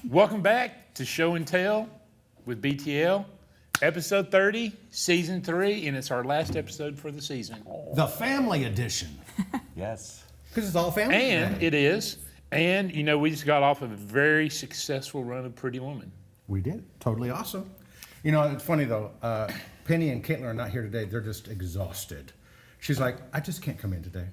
Welcome back to Show and Tell with BTL, episode 30, season 3, and it's our last episode for the season. The family edition. Yes. Because it's all family. And it is. And, you know, we just got off of a very successful run of Pretty Woman. We did. Totally awesome. You know, it's funny though. Penny and Caitlin are not here today. They're just exhausted. She's like, I just can't come in today.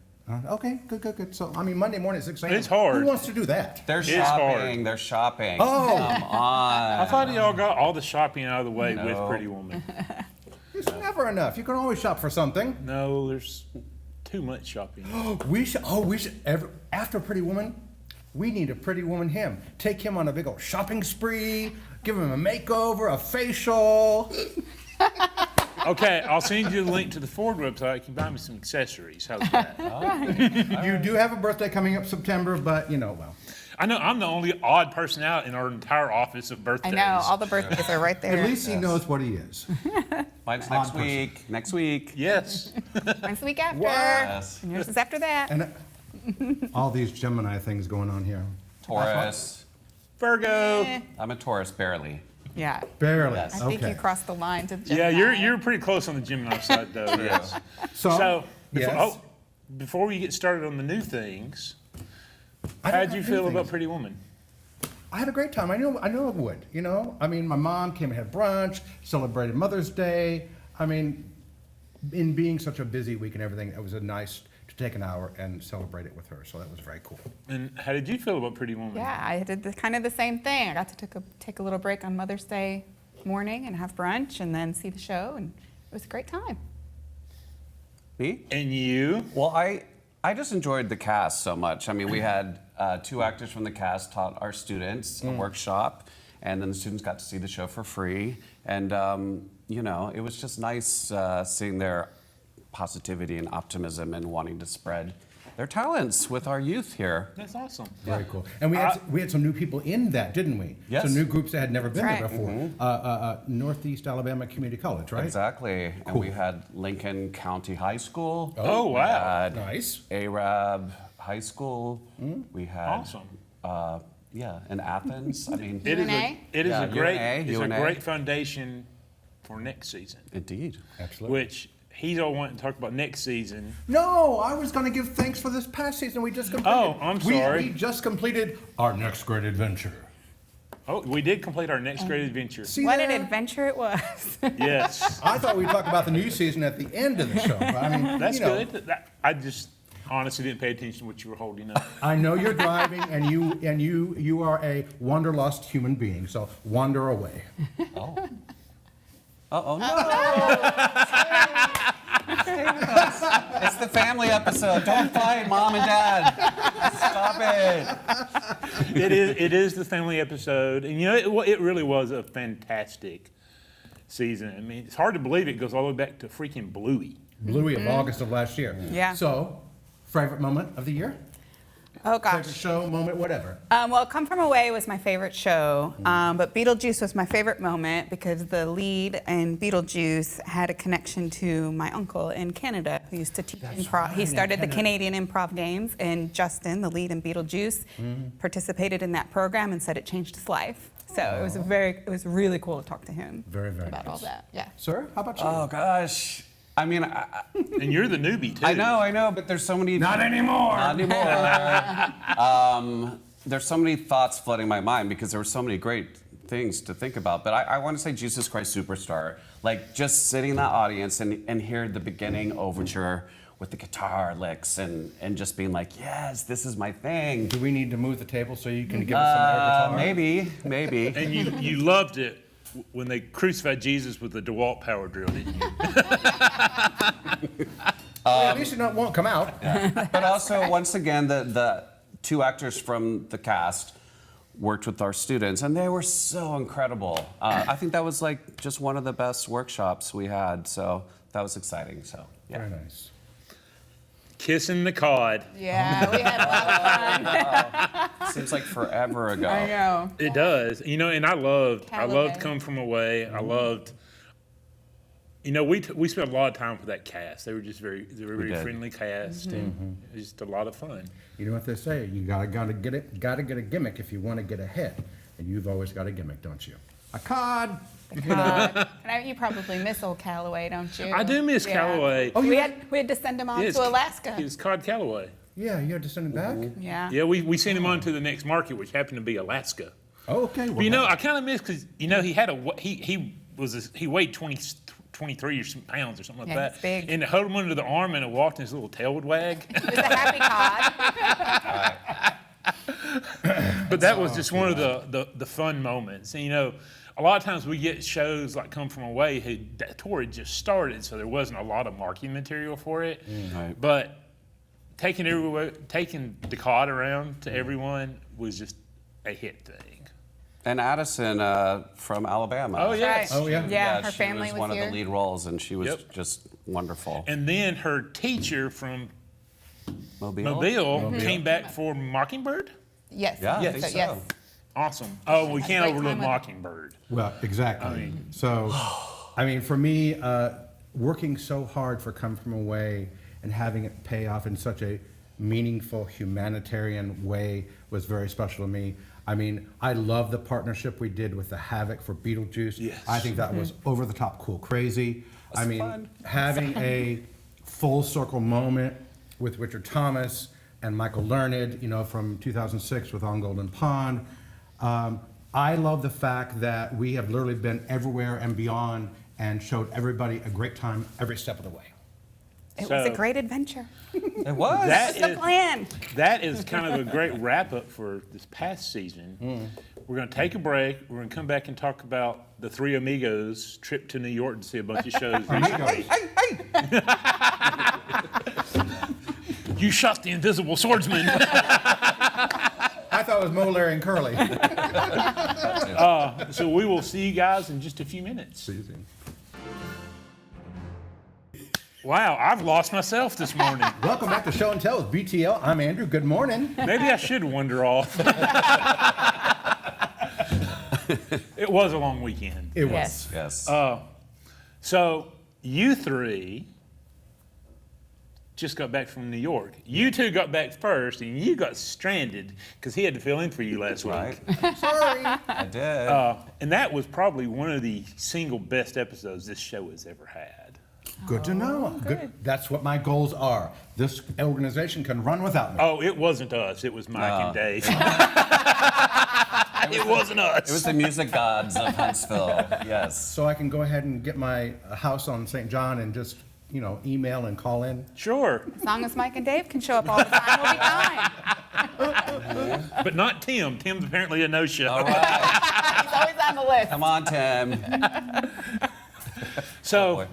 Okay, good. So, I mean, Monday morning at 6 a.m. It's hard. Who wants to do that? They're It's shopping. hard. They're shopping. Oh. Come on. I thought y'all got all the shopping out of the way with No. Pretty Woman. It's never enough. You can always shop for something. No, there's too much shopping. We should, after Pretty Woman, we need a Pretty Woman him. Take him on a big old shopping spree, give him a makeover, a facial. Okay, I'll send you the link to the Ford website. You can buy me some accessories. How's that? You do have a birthday coming up September, but you know, well. I know I'm the only odd person out in our entire office of I birthdays. know, all the birthdays are right there. At least he knows what he is. Mine's next week. Next week. Yes. Mine's the week after. What? Yes. And yours is after that. And all these Gemini things going on here. Taurus. Virgo. Eh, I'm a Taurus, barely. yeah. Barely. Yes. I think Okay. you crossed the line to Yeah, Gemini. you're pretty close on the Gemini side, though. Yes. So, before, yes. before we get started on the new things, I don't how'd you have feel new about things. Pretty Woman? I had a great time. I knew I would. You know, I mean, my mom came and had brunch, celebrated Mother's Day. I mean, in being such a busy week and everything, it was nice to take an hour and celebrate it with her. So that was very cool. And how did you feel about Pretty Woman? Yeah, I did kind of the same thing. I got to take a little break on Mother's Day morning and have brunch and then see the show, and it was a great time. Me? And you? Well, I just enjoyed the cast so much. I mean, we had 2 actors from the cast taught our students a workshop, and then the students got to see the show for free. And, you know, it was just nice seeing their positivity and optimism and wanting to spread their talents with our youth here. That's awesome. Very cool. And we had some new people in that, didn't we? Yes. Some new groups that had never been That's there before. Northeast Alabama Community College, right? Exactly. And we had Lincoln County High School. Oh, We wow. had Nice. Arab High School. We had Awesome. yeah, in Athens. I mean, UNA? It is Yeah, a great UNA. great foundation for next season. indeed. Absolutely. Which he's all wanting to talk about next season. No, I was going to give thanks for this past season we just completed. Oh, I'm sorry. We just completed our next great adventure. Oh, we did complete our next great adventure. See What that? an adventure it was. Yes. I thought we'd talk about the new season at the end of the show. But I mean, That's you know, good. I just honestly didn't pay attention to what you were holding up. I know you're driving, and you are a wanderlust human being. So wander away. Oh. Uh-oh, no. Stay with us. It's the family episode. Don't fight, Mom and Dad. Stop it. It is the family episode, and you know it really was a fantastic season. I mean, it's hard to believe it goes all the way back to freaking Bluey. Bluey of August of last year. Yeah. So, favorite moment of the year? Oh, gosh. Favorite show, moment, whatever. Well, Come From Away was my favorite show, but Beetlejuice was my favorite moment because the lead in Beetlejuice had a connection to my uncle in Canada who used to teach improv. right, He in started the Canada. Canadian Improv Games, and Justin, the lead in Beetlejuice, participated in that program and said it changed his life. So it was really cool to talk to him Very, very about nice. all that. Yeah. Sir, how about you? Oh, gosh. I mean, And you're the newbie too. I know, but there's so many... Not anymore. Not anymore. There's so many thoughts flooding my mind because there were so many great things to think about. But I want to say Jesus Christ Superstar. Like, just sitting in that audience and hear the beginning overture with the guitar licks and just being like, yes, this is my thing. Do we need to move the table so you can give us some air guitar? Maybe. And you loved it when they crucified Jesus with the DeWalt power drill, didn't you? Well, at least it won't come out. But also, once again, the 2 actors from the cast worked with our students, and they were so incredible. I think that was like just one of the best workshops we had, so that was exciting. So, yeah. Very nice. Kissing the cod. Yeah, we had a lot of fun. Seems like forever ago. I know. It does. You know, and I loved Callaway. Come From Away. I loved, you know, we spent a lot of time with that cast. They were just very did. friendly cast, and it was just a lot of fun. You know what they say? You gotta get a gimmick if you want to get ahead. and you've always got a gimmick, don't you? A cod. You probably miss old Callaway, don't you? I do miss Callaway. Oh, we had to send him on to Alaska. It was Cod Callaway. Yeah, you had to send it back? Yeah. Yeah, we sent him on to the next market, which happened to be Alaska. Oh, okay. Well, But, you know, I kind of miss because, you know, he weighed 23 or some pounds or something like Yeah, that. he's big. And to hold him under the arm and it walked and his little tail would wag. He was a happy cod. But that was just one of the fun moments. And, you know, a lot of times we get shows like Come From Away that tour had just started, so there wasn't a lot of marketing material for it. Right. But taking the cod around to everyone was just a hit thing. And Addison from Alabama. Oh, yes. Oh, yeah? Yeah, her she family was one here. of the lead roles, and she was Yep. just wonderful. And then her teacher from Mobile. Mobile came back for Mockingbird. Yes. Yeah, I yes. think so. Yes. Awesome. Oh, we Had a can't great overlook time with- Mockingbird. Well, exactly. For me, working so hard for Come From Away and having it pay off in such a meaningful humanitarian way was very special to me. I mean, I love the partnership we did with the Havoc for Beetlejuice. Yes. I think that was over the top cool crazy. That's fun. Having a full circle moment with Richard Thomas and Michael Learned, you know, from 2006 with On Golden Pond. I love the fact that we have literally been everywhere and beyond and showed everybody a great time every step of the way. It was a So- great adventure. It was. That The is plan. that is kind of a great wrap up for this past season. We're going to take a break. We're going to come back and talk about the Three Amigos trip to New York to see a bunch of shows. recently. You shot the invisible swordsman. I thought it was Mo, Larry, and Curly. So we will see you guys in just a few minutes. Wow, I've lost myself this morning. Welcome back to Show and Tell with BTL. I'm Andrew. Good morning. Maybe I should wander off. It was a long weekend. It was. Yes. Yes. So you three just got back from New York. You two got back first, and you got stranded because he had to fill in for you last right. week. Sorry. I did. And that was probably one of the single best episodes this show has ever had. Good to know. Good. That's what my goals are. This organization can run without me. Oh, it wasn't us. It was Mike No. and Dave. It wasn't us. It was the music gods of Huntsville. Yes. So I can go ahead and get my house on St. John and just, you know, email and call in. Sure, As long as Mike and Dave can show up all the time, we'll be fine. but not Tim. Tim's apparently a no-show. All right. He's always on the list. Come on, Tim. So Boy.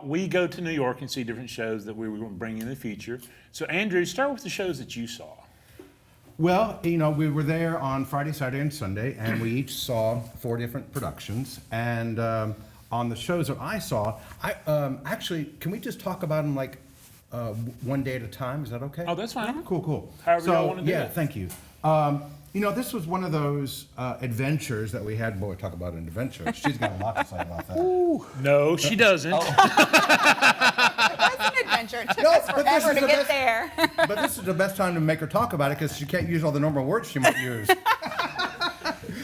we go to New York and see different shows that we were going to bring in the future. So Andrew, start with the shows that you saw. Well, you know, we were there on Friday, Saturday, and Sunday, and we each saw 4 different productions. And on the shows that I saw, actually, can we just talk about them like one day at a time? Is that okay? Oh, that's fine. Cool, cool. However y'all wanna do yeah, it. thank you. You know, this was one of those adventures that we had. Boy, talk about an adventure. She's got a lot to say about that. No, she doesn't. It was an adventure. It took No, us but this forever is to the get best- there. But this is the best time to make her talk about it because she can't use all the normal words she might use.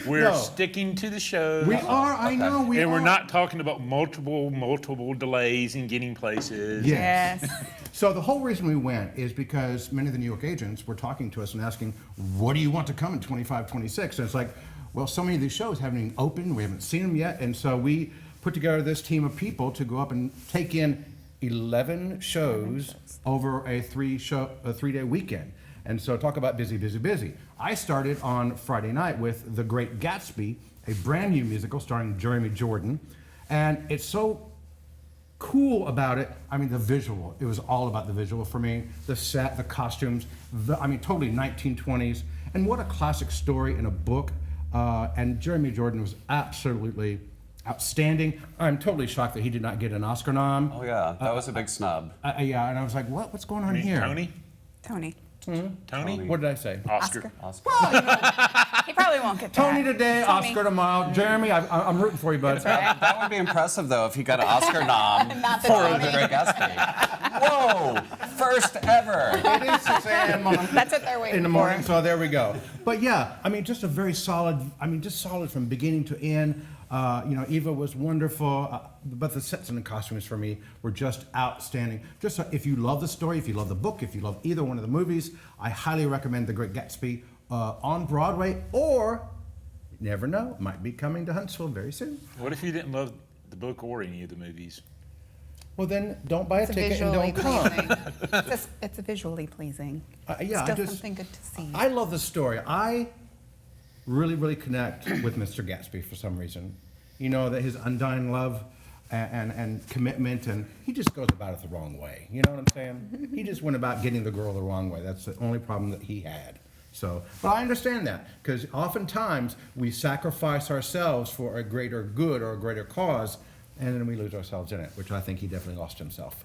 We're No. sticking to the shows. We are, I know, we And are. we're not talking about multiple delays in getting places. Yeah. Yes. So the whole reason we went is because many of the New York agents were talking to us and asking, what do you want to come in 25, 26? And it's like, well, so many of these shows haven't even opened. We haven't seen them yet. And so we put together this team of people to go up and take in 11 shows over a 3-day weekend. And so talk about busy, busy, busy. I started on Friday night with The Great Gatsby, a brand new musical starring Jeremy Jordan. And it's so cool about it. I mean, the visual. It was all about the visual for me. The set, the costumes. Totally 1920s. And what a classic story in a book. And Jeremy Jordan was absolutely outstanding. I'm totally shocked that he did not get an Oscar nom. Oh, yeah. That was a big snub. Yeah, and I was like, what's going on I mean, here? Tony? Tony. Tony? What did I say? Oscar. Oscar. Well, you know, He probably won't get that. Tony today, Tony. Oscar tomorrow. Jeremy, I'm rooting for you, bud. That would be impressive, though, if he got an Oscar nom Not the for Tony. The Great Gatsby. Whoa! First ever. It is 6 a.m. That's what they're waiting in the morning, for. so there we go. But yeah, I mean, just a very solid. I mean, just solid from beginning to end. Eva was wonderful, but the sets and the costumes for me were just outstanding. Just if you love the story, if you love the book, if you love either one of the movies, I highly recommend The Great Gatsby on Broadway, or you never know, might be coming to Huntsville very soon. What if you didn't love the book or any of the movies? Well, then don't buy a It's ticket and visually don't come. pleasing. It's visually pleasing. Yeah, Still something good to see. I love the story. I really connect with Mr. Gatsby for some reason. You know, that his undying love and commitment, and he just goes about it the wrong way. You know what I'm saying? He just went about getting the girl the wrong way. That's the only problem that he had. So, but I understand that, because oftentimes we sacrifice ourselves for a greater good or a greater cause, and then we lose ourselves in it, which I think he definitely lost himself.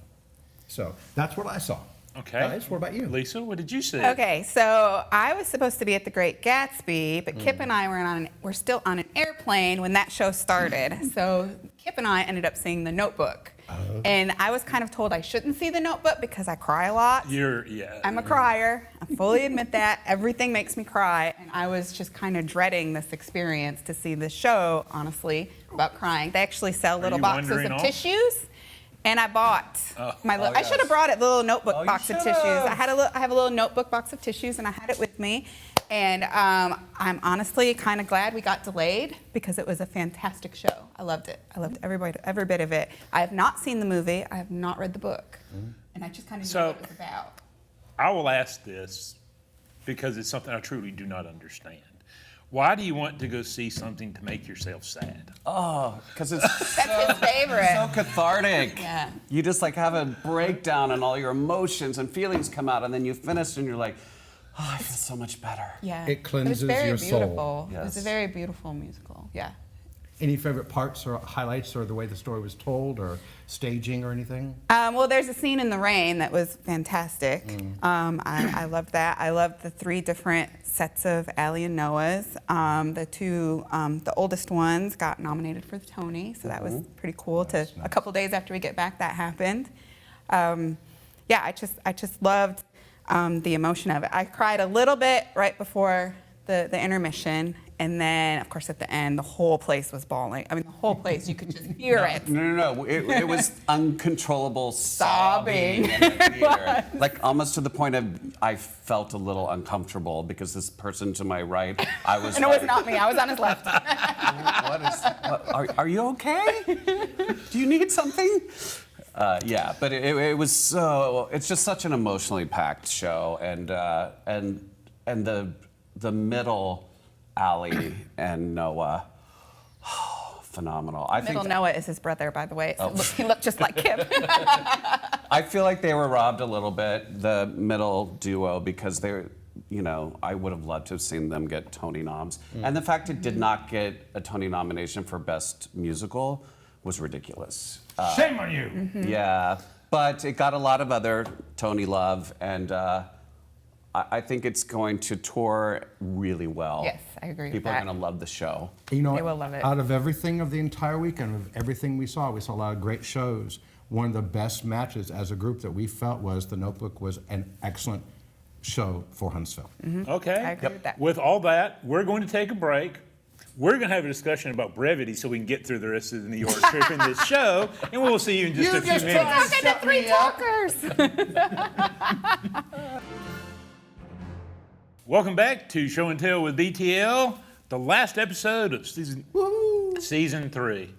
So that's what I saw. Okay. Guys, what about you? Lisa, what did you see? Okay, so I was supposed to be at the Great Gatsby, but Kip and I were still on an airplane when that show started. So Kip and I ended up seeing The Notebook. And I was kind of told I shouldn't see The Notebook because I cry a lot. I'm a crier. I fully admit that. Everything makes me cry. And I was just kind of dreading this experience to see this show, honestly, about crying. They actually sell little you boxes wandering of off? tissues. And I bought I yes. should have brought a little notebook you box of should've. tissues. I have a little notebook box of tissues, and I had it with me. And I'm honestly kind of glad we got delayed because it was a fantastic show. I loved it. I loved every bit of it. I have not seen the movie. I have not read the book, and I just kind of knew what it was about. I will ask this because it's something I truly do not understand. Why do you want to go see something to make yourself sad? Oh, because it's That's his favorite. so cathartic. Yeah. You just like have a breakdown and all your emotions and feelings come out, and then you finish and you're like, oh, I feel so much better. Yeah. It cleanses It was very your soul. beautiful. It was a Yes. very beautiful musical. Yeah. Any favorite parts or highlights or the way the story was told or staging or anything? Well, there's a scene in the rain that was fantastic. I loved that. I loved the 3 different sets of Allie and Noah's. The oldest ones got nominated for the Tony, so that was pretty cool. A couple days after we get back, that happened. I just loved the emotion of it. I cried a little bit right before the intermission. And then, of course, at the end, the whole place was bawling. I mean, the whole place, you could just hear it. No. It was uncontrollable sobbing in the theater. Like almost to the point of I felt a little uncomfortable because this person to my right, I was. And it was not me. I was on his left. Are you okay? Do you need something? Yeah, but it was so. It's just such an emotionally packed show, and the middle. Allie and Noah, phenomenal. Middle Noah is his brother, by the way. So he looked just like him. I feel like they were robbed a little bit, the middle duo, because they're, I would have loved to have seen them get Tony noms. And the fact it did not get a Tony nomination for Best Musical was ridiculous. Shame on you! Yeah, but it got a lot of other Tony love, and I think it's going to tour really well. Yes, I agree with People are that. going to love the show. You know, They will love it. out of everything of the entire weekend, of everything we saw a lot of great shows. One of the best matches as a group that we felt was The Notebook was an excellent show for Huntsville. Okay. I agree with that. With all that, we're going to take a break. We're going to have a discussion about brevity so we can get through the rest of the New York trip in this show, and we'll see you in just a few minutes. Talking to 3 talkers. Welcome back to Show and Tell with BTL, the last episode of season 3.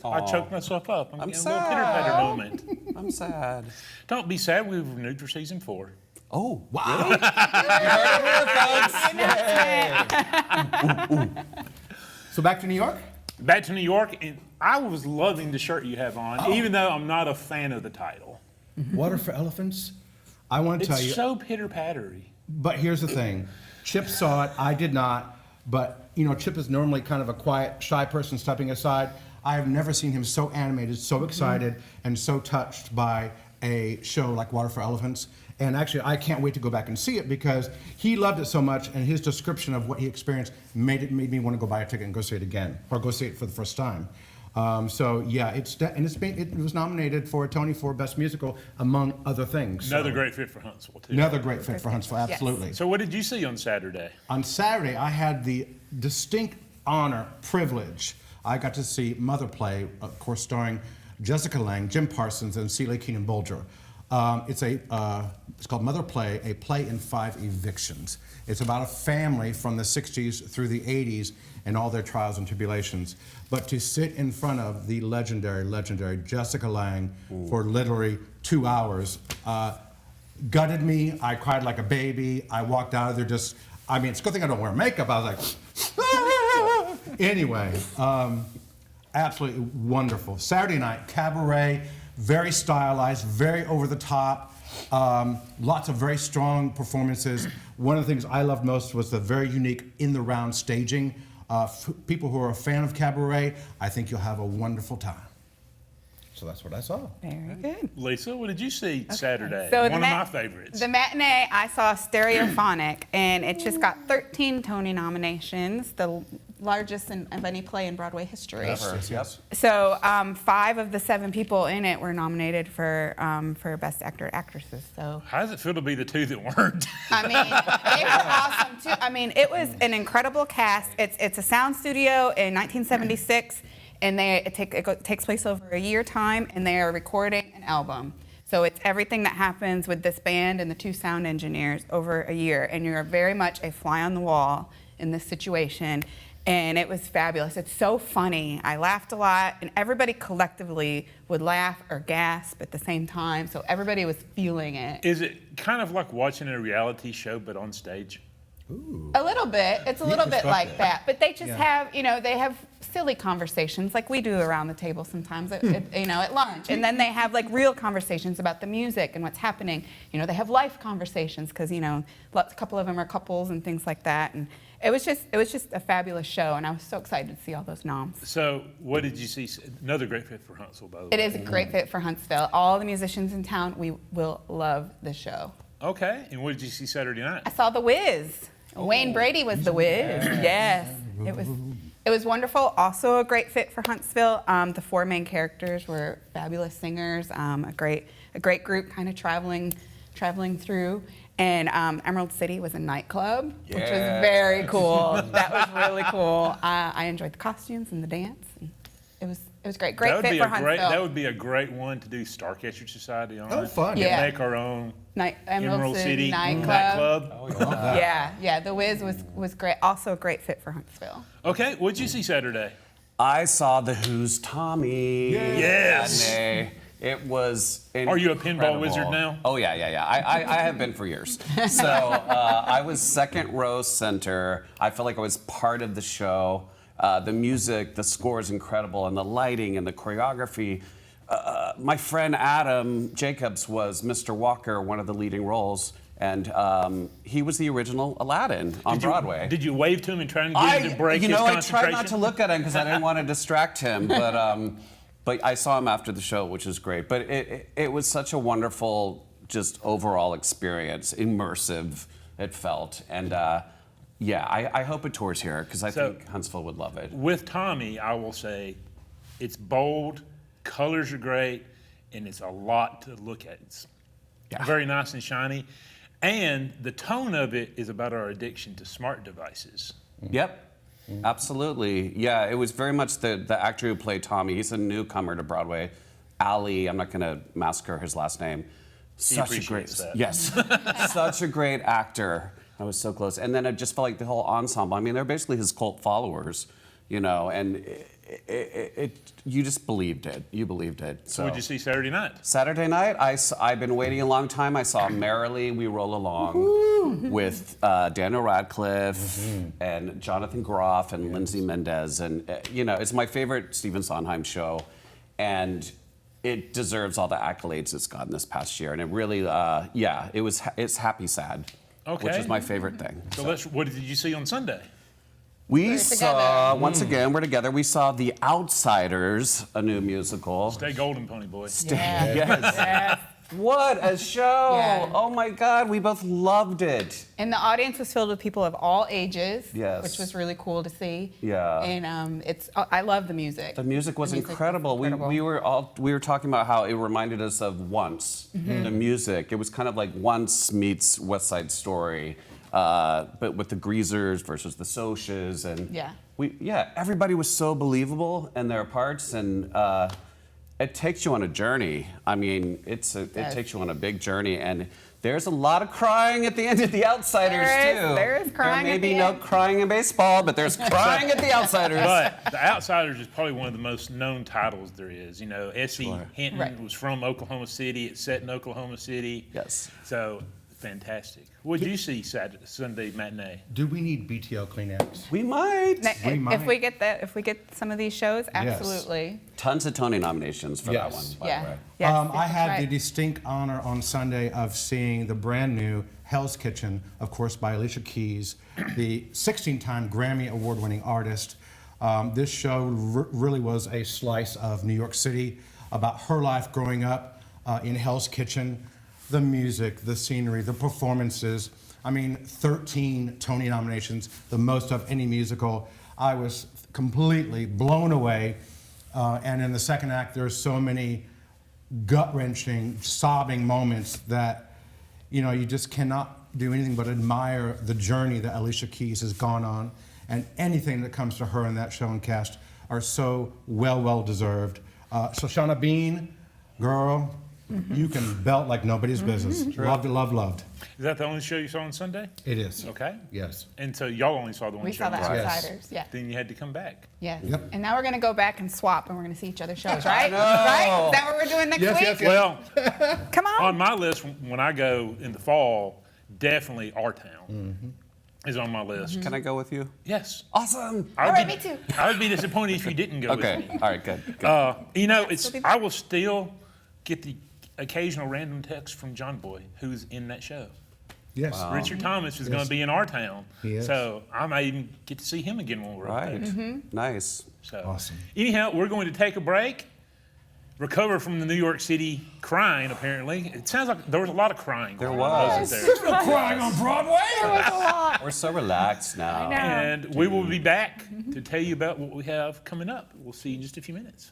I choked myself up. I'm getting a little sad. pitter-patter moment. I'm sad. Don't be sad. We've renewed for season 4. Oh, wow. So back to New York? Back to New York, and I was loving the shirt you have on, even though I'm not a fan of the title. Water for Elephants? I want to tell It's you. so pitter-pattery. But here's the thing. Chip saw it. I did not. But, Chip is normally kind of a quiet, shy person stepping aside. I have never seen him so animated, so excited, and so touched by a show like Water for Elephants. And actually, I can't wait to go back and see it because he loved it so much, and his description of what he experienced made me want to go buy a ticket and go see it again, or go see it for the first time. So yeah, it was nominated for a Tony for Best Musical among other things. Another So, great fit for Huntsville, too. another great fit for Huntsville, absolutely. So what did you see on Saturday? On Saturday, I had the distinct honor, privilege. I got to see Mother play, of course, starring Jessica Lange, Jim Parsons, and Celia Keenan Bolger. It's called Mother Play, a play in 5 evictions. It's about a family from the 60s through the 80s and all their trials and tribulations. But to sit in front of the legendary Jessica Lange for literally 2 hours gutted me. I cried like a baby. I walked out of there it's a good thing I don't wear makeup. I was like, anyway, absolutely wonderful. Saturday night, cabaret, very stylized, very over the top. Lots of very strong performances. One of the things I loved most was the very unique in the round staging. People who are a fan of cabaret, I think you'll have a wonderful time. So that's what I saw. Very good. Lisa, what did you see Saturday? So One of my favorites. The matinee, I saw Stereophonic, and it just got 13 Tony nominations, the largest of any play in Broadway history. Yes. So 5 of the 7 people in it were nominated for Best Actor Actresses. So How does it feel to be the 2 that weren't? I mean, they were awesome too. I mean, it was an incredible cast. It's a sound studio in 1976. And it takes place over a year time, and they are recording an album. So it's everything that happens with this band and the 2 sound engineers over a year, and you're very much a fly on the wall in this situation, and it was fabulous. It's so funny. I laughed a lot, and everybody collectively would laugh or gasp at the same time, so everybody was feeling it. Is it kind of like watching a reality show but on stage? Ooh. A little bit. It's a little bit like perspective. that. But they just Yeah. have, they have silly conversations like we do around the table sometimes, at lunch. And then they have like real conversations about the music and what's happening. They have life conversations because, a couple of them are couples and things like that. And it was just a fabulous show. And I was so excited to see all those noms. So what did you see? Another great fit for Huntsville, by the way. It is a great fit for Huntsville. All the musicians in town, we will love the show. Okay, and what did you see Saturday night? I saw The Wiz. Wayne Brady was The Wiz. Yes, it was wonderful. Also a great fit for Huntsville. The 4 main characters were fabulous singers. A great group, kind of traveling through. And Emerald City was a nightclub, which was very cool. That was really cool. I enjoyed the costumes and the dance. And it was great. Great fit for Huntsville. That would be a great one to do Starcatcher Society on. Oh, fun. Yeah. Make our own Emerald City nightclub. Oh, I love that. Yeah. The Wiz was great. Also a great fit for Huntsville. Okay, what'd you see Saturday? I saw The Who's Tommy. Yes. matinee. It was incredible. Are you a pinball wizard now? Oh, yeah. I have been for years. So I was second row center. I felt like I was part of the show. The music, the score is incredible, and the lighting and the choreography. My friend Adam Jacobs was Mr. Walker, one of the leading roles, and he was the original Aladdin on Broadway. Did you wave to him and try and get him to break his concentration? I tried not to look at him because I didn't want to distract him, but I saw him after the show, which is great. But it was such a wonderful, just overall experience, immersive, it felt. And I hope it tours here because I think Huntsville would love it. With Tommy, I will say it's bold, colors are great, and it's a lot to look at. It's very nice and shiny. And the tone of it is about our addiction to smart devices. Yep. Absolutely. Yeah, it was very much the actor who played Tommy. He's a newcomer to Broadway. Ali, I'm not going to massacre his last name. Such a great, that. yes, such a great actor. I was so close. And then it just felt like the whole ensemble. I mean, they're basically his cult followers, and you just believed it. You believed it. So What did you see Saturday night? Saturday night, I've been waiting a long time. I saw Merrily We Roll Along with Daniel Radcliffe and Jonathan Groff and Lindsay Mendez. And, it's my favorite Stephen Sondheim show. And it deserves all the accolades it's gotten this past year. And it really, it's happy sad, which is my favorite thing. So what did you see on Sunday? We saw, once again, we're together. We saw The Outsiders, a new musical. Stay golden, Pony Boy. Yes. What a show! Yeah. Oh my God, we both loved it. And the audience was filled with people of all ages, Yes. which was really cool to see. Yeah. And I love the music. The music was The music was incredible. incredible. We were talking about how it reminded us of Once. The music. It was kind of like Once meets West Side Story, but with the Greasers versus the Socs, and everybody was so believable in their parts, and it takes you on a journey. I mean, it takes you on a big journey, and there's a lot of crying at the end of The Outsiders too. There is crying. There may at be the no end. crying in baseball, but there's crying at The Outsiders. But The Outsiders is probably one of the most known titles there is. You know, S.E. Hinton Right. was from Oklahoma City. It's set in Oklahoma City. Yes. So, fantastic. What did you see Sunday matinee? Do we need BTO Kleenex? We might. We might. If we get some of these shows, absolutely. Tons of Tony nominations for that Yes. one, by the way. Yes, I that's had right. the distinct honor on Sunday of seeing the brand new Hell's Kitchen, of course, by Alicia Keys, the 16-time Grammy Award-winning artist. This show really was a slice of New York City about her life growing up in Hell's Kitchen, the music, the scenery, the performances. I mean, 13 Tony nominations, the most of any musical. I was completely blown away. And in the second act, there's so many gut-wrenching, sobbing moments that, you know, you just cannot do anything but admire the journey that Alicia Keys has gone on. And anything that comes to her in that show and cast are so well deserved. Shoshana Bean, girl, you can belt like nobody's business. Loved it, loved. Is that the only show you saw on Sunday? It is. Okay. Yes. And so y'all only saw the one We show. saw The on Sunday. Yes. Outsiders. Yeah. Then you had to come back. Yes. Yep. And now we're going to go back and swap, and we're going to see each other's shows, right? know. Right? Is that what we're doing next Yes, week? yes, yes. Well, Come on. on my list, when I go in the fall, definitely Our Town is on my list. Can I go with you? Yes. Awesome. I would All right, be- me too. I would be disappointed if you didn't go Okay. with me. All right. Good. You know, still be I will still get the occasional random text from John Boy, who's in that show. Yes. Richard Thomas is going to be in Our Town. He is. So I might even get to see him again when we're up Right. there. Nice. So, Awesome. Anyhow, we're going to take a break, recover from the New York City crying, apparently. It sounds like there was a lot of crying. There going on, was. wasn't there? Crying on Broadway? We're so relaxed now. I know. And we will be back to tell you about what we have coming up. We'll see you in just a few minutes.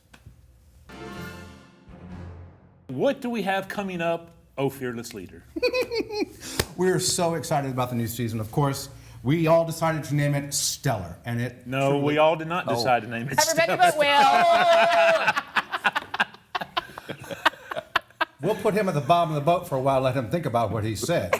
What do we have coming up, oh fearless leader? We're so excited about the new season. Of course, we all decided to name it Stellar, and it No, truly- we all did not decide to name it. Everybody but Will. We'll put him at the bottom of the boat for a while, let him think about what he said.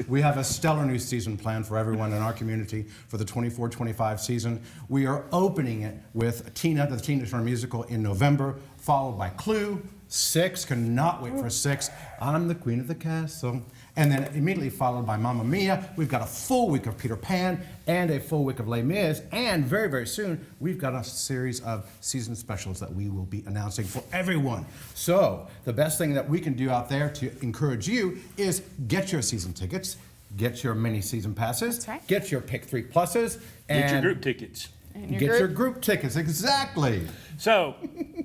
We have a stellar new season planned for everyone in our community for the 24-25 season. We are opening it with Tina, the Tina Turner musical, in November, followed by Clue, 6, cannot wait for 6. I'm the queen of the castle. And then immediately followed by Mamma Mia. We've got a full week of Peter Pan and a full week of Les Mis. And very, very soon, we've got a series of season specials that we will be announcing for everyone. So the best thing that we can do out there to encourage you is get your season tickets, get your mini season passes, That's right. get your Pick 3 pluses, and Get your group tickets. And your get group. your group tickets. Exactly. So,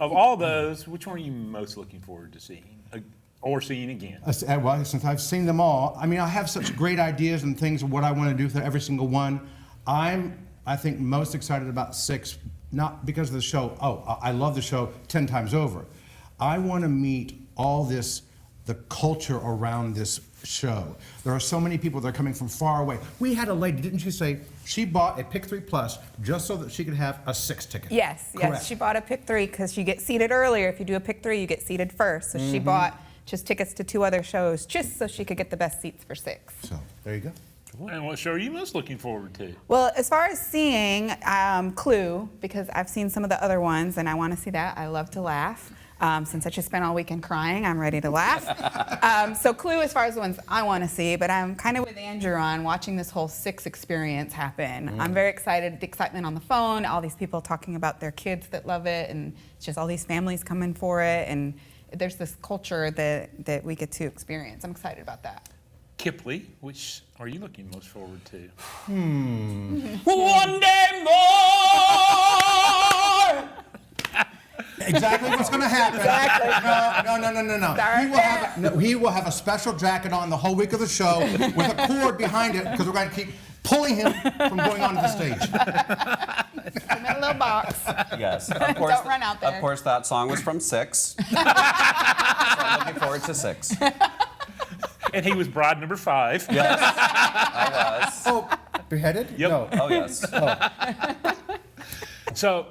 of all those, which one are you most looking forward to seeing or seeing again? Well, since I've seen them all, I mean, I have such great ideas and things of what I want to do for every single one. I think, most excited about 6, not because of the show. Oh, I love the show 10 times over. I want to meet all this, the culture around this show. There are so many people that are coming from far away. We had a lady, didn't you say, she bought a Pick 3 Plus just so that she could have a 6 ticket? Yes, Correct. yes. She bought a pick 3 because you get seated earlier. If you do a pick 3, you get seated first. So she bought just tickets to 2 other shows just so she could get the best seats for 6. So, there you go. And what show are you most looking forward to? Well, as far as seeing Clue, because I've seen some of the other ones and I want to see that. I love to laugh. Since I just spent all weekend crying, I'm ready to laugh. So Clue, as far as the ones I want to see, but I'm kind of with Andrew on watching this whole 6 experience happen. I'm very excited, the excitement on the phone, all these people talking about their kids that love it, and it's just all these families coming for it, and there's this culture that we get to experience. I'm excited about that. Kipley, which are you looking most forward to? One day more. exactly what's going to happen. No. He will have a special jacket on the whole week of the show with a cord behind it because we're going to keep pulling him from going onto the stage. Put him in a little box. Yes, of course. Don't run out there. Of course, that song was from 6. So I'm looking forward to 6. And he was bride number 5. Yes, I was. Oh, beheaded? Yep. No. Oh, yes. So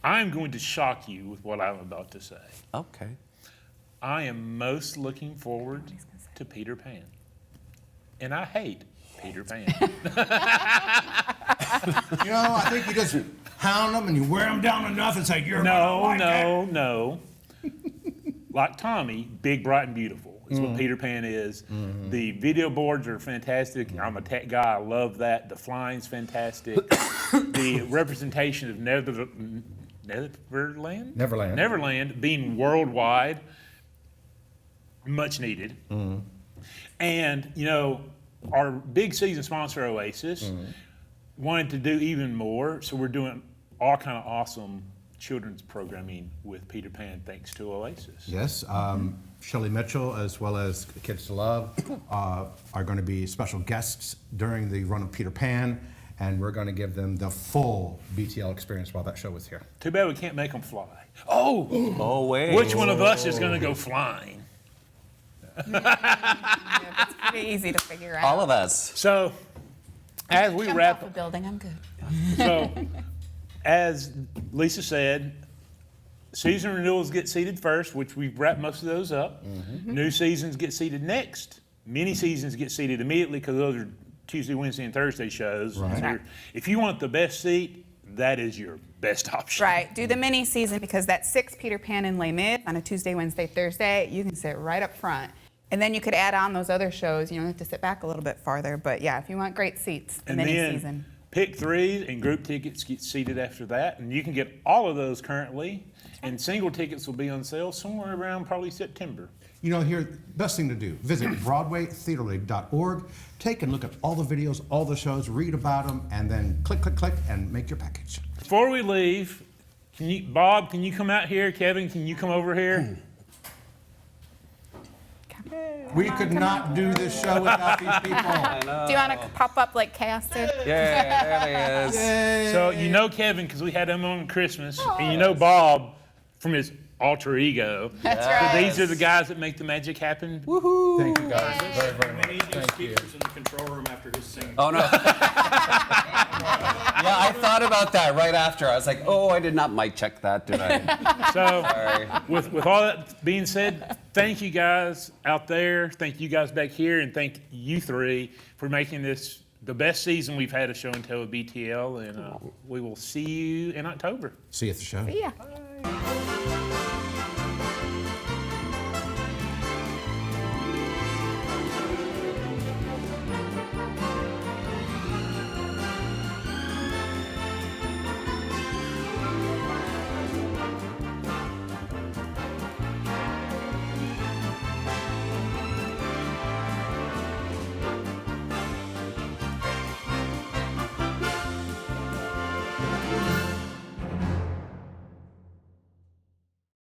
I'm going to shock you with what I'm about to say. Okay. I am most looking forward to Peter Pan. And I hate Peter Pan. You know, I think you just hound them and you wear them down enough and say, you're gonna like it. No. Like Tommy, big, bright, and beautiful is what Peter Pan is. The video boards are fantastic. I'm a tech guy. I love that. The flying's fantastic. The representation of Neverland being worldwide, much needed. And, you know, our big season sponsor, Oasis, wanted to do even more. So we're doing all kind of awesome children's programming with Peter Pan thanks to Oasis. Yes, Shelley Mitchell as well as Kids to Love are going to be special guests during the run of Peter Pan, and we're going to give them the full BTL experience while that show is here. Too bad we can't make them fly. Oh, wait. which one of us is going to go flying? It's pretty easy to figure out. All of us. So, as we Jump wrap off a building, I'm good. So, as Lisa said, season renewals get seeded first, which we've wrapped most of those up. New seasons get seeded next. Mini seasons get seeded immediately because those are Tuesday, Wednesday, and Thursday shows. Right. So if you want the best seat, that is your best option. Right, do the mini season because that 6 Peter Pan in Les Mis on a Tuesday, Wednesday, Thursday, you can sit right up front. And then you could add on those other shows. You don't have to sit back a little bit farther. But yeah, if you want great seats, the And mini then season. pick 3 and group tickets get seated after that. And you can get all of those currently. And single tickets will be on sale somewhere around probably September. You know, here, best thing to do, visit BroadwayTheaterLeague.org, take a look at all the videos, all the shows, read about them, and then click, and make your package. Before we leave, Bob, can you come out here? Kevin, can you come over here? We could not do this show without these people. Do you want to pop up like Chaos did? Yeah, there he is. So you know Kevin because we had him on Christmas, and you know Bob from his alter ego. That's So right. these are the guys that make the magic happen. Thank you guys very, very much. Many of these Thank you. speakers in the control room after his singing. Oh, no. Yeah, I thought about that right after. I was like, oh, I did not mic check that, did I? So Sorry. with all that being said, thank you guys out there. Thank you guys back here, and thank you 3 for making this the best season we've had a show and tell with BTL. And we will see you in October. See you at the show. Yeah.